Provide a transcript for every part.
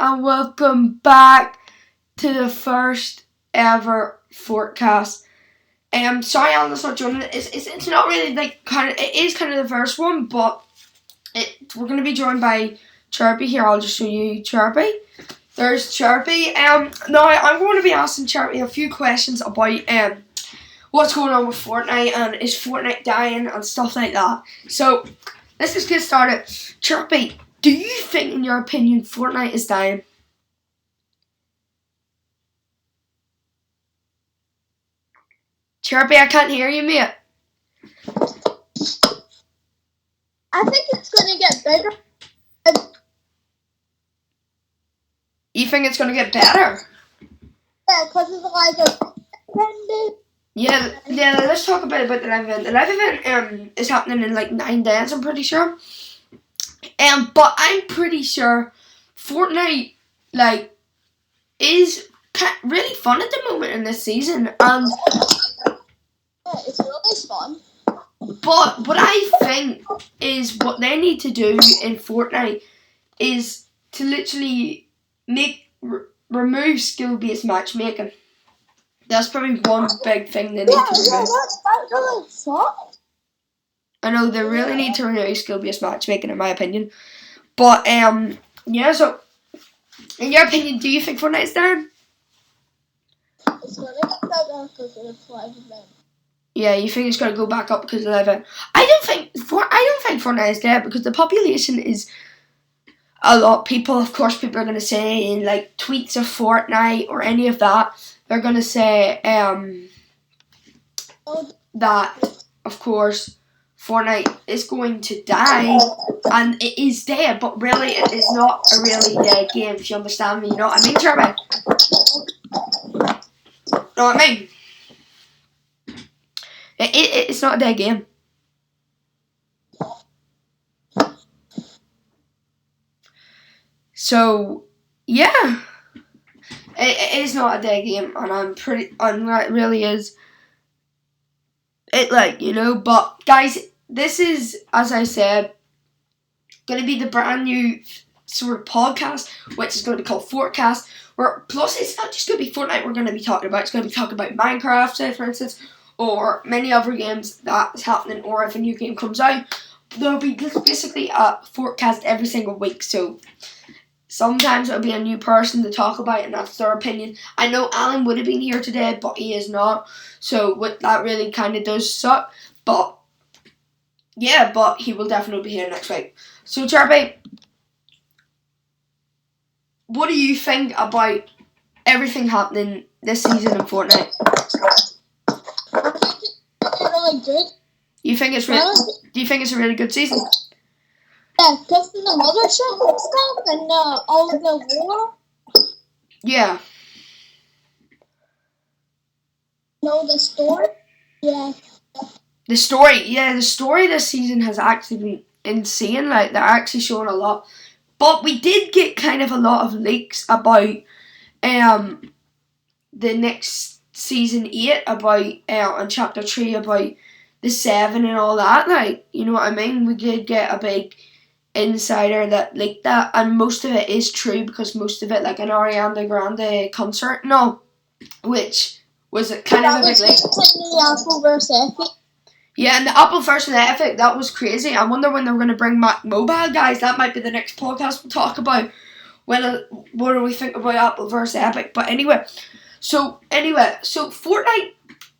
and welcome back to the first ever Fortcast. Sorry, Alan, that's not joining. It's not really it is kind of the first one, but we're going to be joined by Chirpy here. I'll just show you Chirpy. There's Chirpy. Now I'm going to be asking Chirpy a few questions about what's going on with Fortnite and is Fortnite dying and stuff like that. So let's just get started. Chirpy, do you think, in your opinion, Fortnite is dying? Chirpy, I can't hear you, mate. I think it's going to get better. You think it's going to get better? Yeah, because it's like a ended. Yeah, let's talk about the live event. The live event is happening in like 9 days, I'm pretty sure. But I'm pretty sure Fortnite is really fun at the moment in this season. Yeah, it's really fun. But what I think is what they need to do in Fortnite is to literally remove skill-based matchmaking. That's probably one big thing they need to remove. Yeah, that's really fun. I know they really need to remove skill-based matchmaking, in my opinion. But yeah. So, in your opinion, do you think Fortnite is down? It's going to get better because of the live event. Yeah, you think it's going to go back up because of the live event? I don't think Fortnite is dead because the population is a lot of people. Of course, people are going to say in like tweets of Fortnite or any of that, they're going to say that, of course, Fortnite is going to die, and it is dead, but really it is not a really dead game, if you understand me. You know what I mean, Jeremy? Know what I mean? It's not a dead game. So, yeah. It is not a dead game, and it really is. But guys, this is, as I said, going to be the brand new sort of podcast, which is going to be called Fortcast. Plus, it's not just going to be Fortnite we're going to be talking about. It's going to be talking about Minecraft, say, for instance, or many other games that's happening, or if a new game comes out. There'll be basically a Fortcast every single week, so sometimes it'll be a new person to talk about, and that's their opinion. I know Alan would have been here today, but he is not, so that really kind of does suck, but yeah, but he will definitely be here next week. So, Chirpy, what do you think about everything happening this season in Fortnite? I think it's really good. You think it's do you think it's a really good season? Yeah, because of the mothership and stuff and all of the war. Yeah. No, the story? Yeah. The story this season has actually been insane. Like, they're actually showing a lot. But we did get kind of a lot of leaks about the next season 8, about and chapter 3 about the 7 and all that. Like, you know what I mean? We did get a big insider that leaked that, and most of it is true because most of it, like an Ariana Grande concert, which was kind of a big leak. The Apple versus Epic. Yeah, and the Apple versus Epic, that was crazy. I wonder when they're going to bring back mobile, guys. That might be the next podcast we'll talk about. What do we think about Apple versus Epic? But anyway, so Fortnite,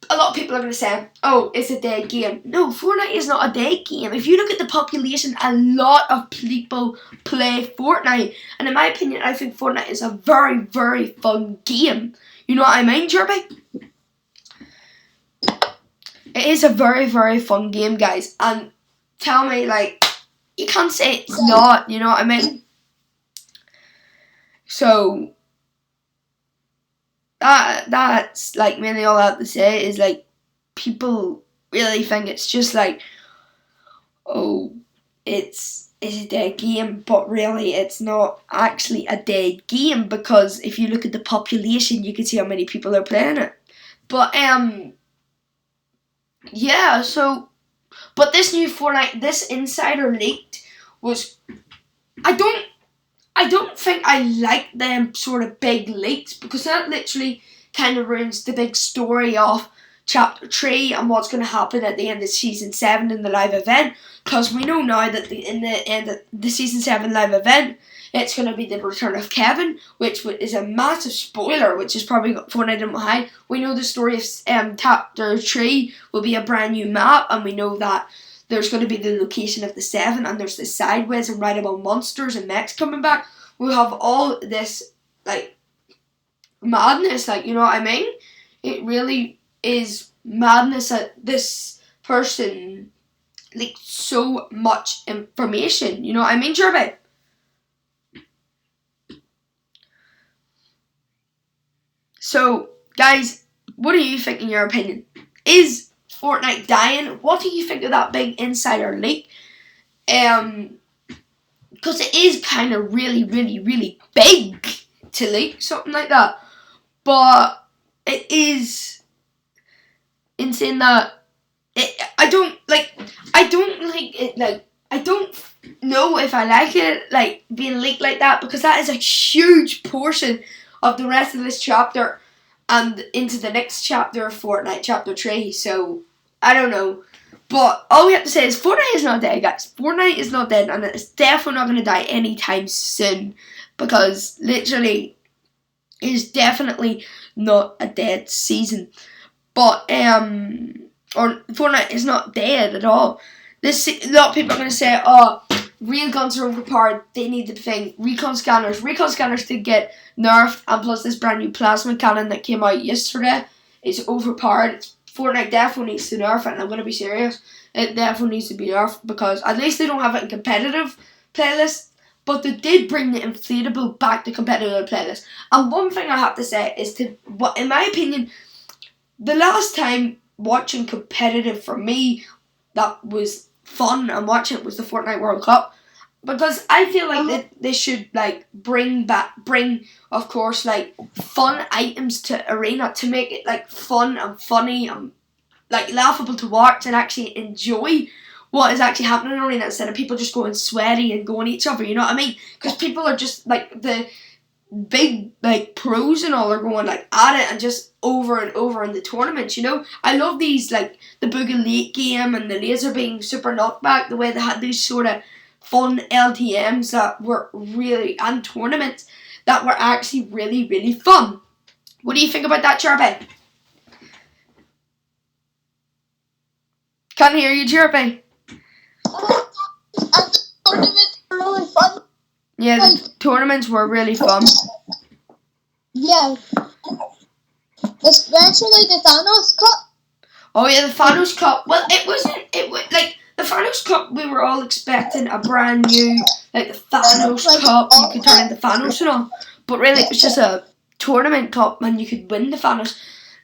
a lot of people are going to say, oh, it's a dead game. No, Fortnite is not a dead game. If you look at the population, a lot of people play Fortnite. And in my opinion, I think Fortnite is a very, very fun game. You know what I mean, Chirpy? It is a very, very fun game, guys. And tell me, you can't say it's not, you know what I mean? So, that's, mainly all I have to say is, people really think it's just, oh, it's a dead game. But really, it's not actually a dead game because if you look at the population, you can see how many people are playing it. But, yeah, so, but this new Fortnite, this insider leaked was, I I don't think I like them sort of big leaks, because that literally kind of ruins the big story of Chapter 3 and what's going to happen at the end of Season 7 in the live event. Because we know now that in the end of the Season 7 live event, it's going to be the return of Kevin, which is a massive spoiler, which is probably Fortnite in behind. We know the story of Chapter 3 will be a brand new map, and we know that there's going to be the location of the 7, and there's the sideways and rideable monsters and mechs coming back. We'll have all this, like, madness, like, you know what I mean? It really is madness that this person leaked so much information, you know what I mean, Jeremy? So, guys, what do you think in your opinion? Is Fortnite dying? What do you think of that big insider leak? Because it is kind of really, really, really big to leak something like that. But it is insane that I don't like it. Like, I don't know if I like it, like, being leaked like that, because that is a huge portion of the rest of this chapter and into the next chapter of Fortnite, Chapter 3. So, I don't know. But all we have to say is Fortnite is not dead, guys. Fortnite is not dead, and it's definitely not going to die anytime soon, because literally it is definitely not a dead season. But or Fortnite is not dead at all. A lot of people are going to say, oh, real guns are overpowered, they need the thing. Recon scanners did get nerfed, and plus this brand new plasma cannon that came out yesterday is overpowered. Fortnite definitely needs to nerf it, and I'm going to be serious. It definitely needs to be nerfed, because at least they don't have it in competitive playlists, but they did bring the inflatable back to competitive playlists. And one thing I have to say is, in my opinion, the last time watching competitive for me that was fun and watching it was the Fortnite World Cup, because I feel like they should, like, bring of course, like, fun items to Arena to make it, like, fun and funny and, like, laughable to watch and actually enjoy what is actually happening in Arena, instead of people just going sweaty and going at each other, you know what I mean? Because people are just, like, the big, like, pros and all are going, like, at it and just over and over in the tournaments, you know? I love these, like, the Boogie Late game and the laser beam super knockback, the way they had these sort of fun LTMs that were really, and tournaments that were actually really, really fun. What do you think about that, Chirpy? Can't hear you, Chirpy. The tournaments were really fun. Yeah, the tournaments were really fun. Yeah. Especially the Thanos Cup. Oh yeah, the Thanos Cup. Well, it was like the Thanos Cup. We were all expecting a brand new, like, the Thanos Cup. You could turn into Thanos and all, but really it was just a tournament cup, and you could win the Thanos.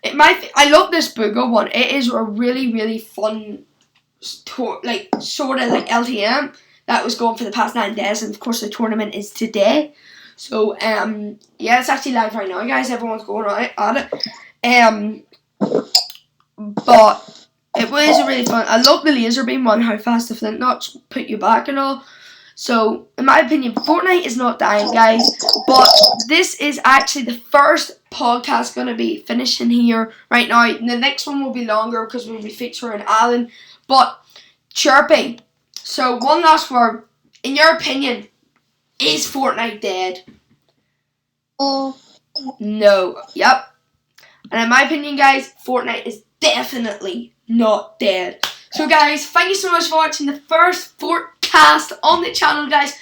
I love this Booga one. It is a really, really fun, like, sort of like LTM that was going for the past 9 days, and of course the tournament is today. So yeah, it's actually live right now, guys. Everyone's going at it. But it was really fun. I love the laser beam one, how fast the flint knocks put you back and all. So, in my opinion, Fortnite is not dying, guys. But this is actually the first podcast going to be finishing here right now. And the next one will be longer because we'll be featuring Alan. But, Chirpy. So, one last word. In your opinion, is Fortnite dead? No. Yep. And in my opinion, guys, Fortnite is definitely not dead. So, guys, thank you so much for watching the first Fortcast on the channel, guys.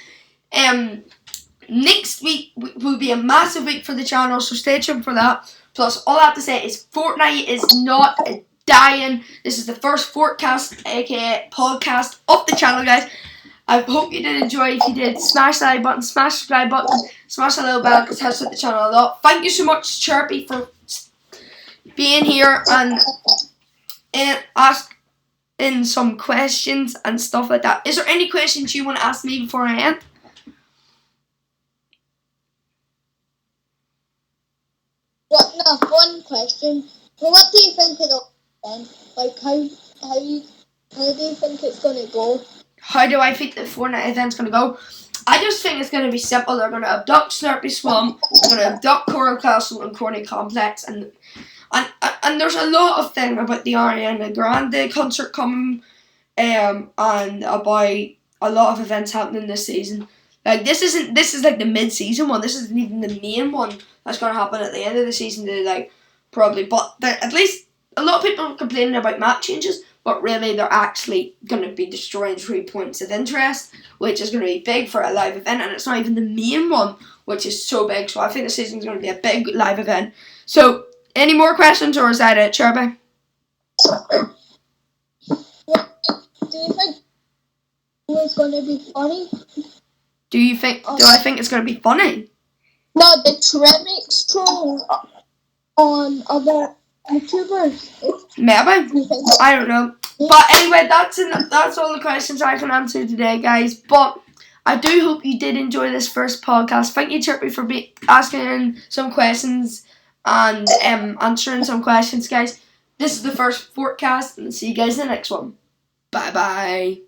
Next week will be a massive week for the channel, so stay tuned for that. Plus, all I have to say is Fortnite is not dying. This is the first Fortcast, aka podcast, of the channel, guys. I hope you did enjoy. If you did, smash that like button, smash the subscribe button, smash that little bell, because it helps with the channel a lot. Thank you so much, Chirpy, for being here and asking some questions and stuff like that. Is there any questions you want to ask me before I end? One question. So what do you think it'll end? Like, how do you think it's going to go? How do I think the Fortnite event's going to go? I just think it's going to be simple. They're going to abduct Snurpy Swamp, they're going to abduct Coral Castle and Corny Complex, and there's a lot of things about the Ariana Grande concert coming, and about a lot of events happening this season. Like this is like the mid-season one. This isn't even the main one that's going to happen at the end of the season. They like probably, but at least a lot of people are complaining about map changes, but really they're actually going to be destroying 3 points of interest, which is going to be big for a live event, and it's not even the main one, which is so big. So I think the season is going to be a big live event. So any more questions, or is that it, Sherby? Do you think it's going to be funny? Do I think it's going to be funny? No, the Tremix troll on other YouTubers. Maybe. I don't know. But anyway, that's all the questions I can answer today, guys. But I do hope you did enjoy this first podcast. Thank you, Chirpy, for asking some questions and answering some questions, guys. This is the first Fortcast, and see you guys in the next one. Bye-bye.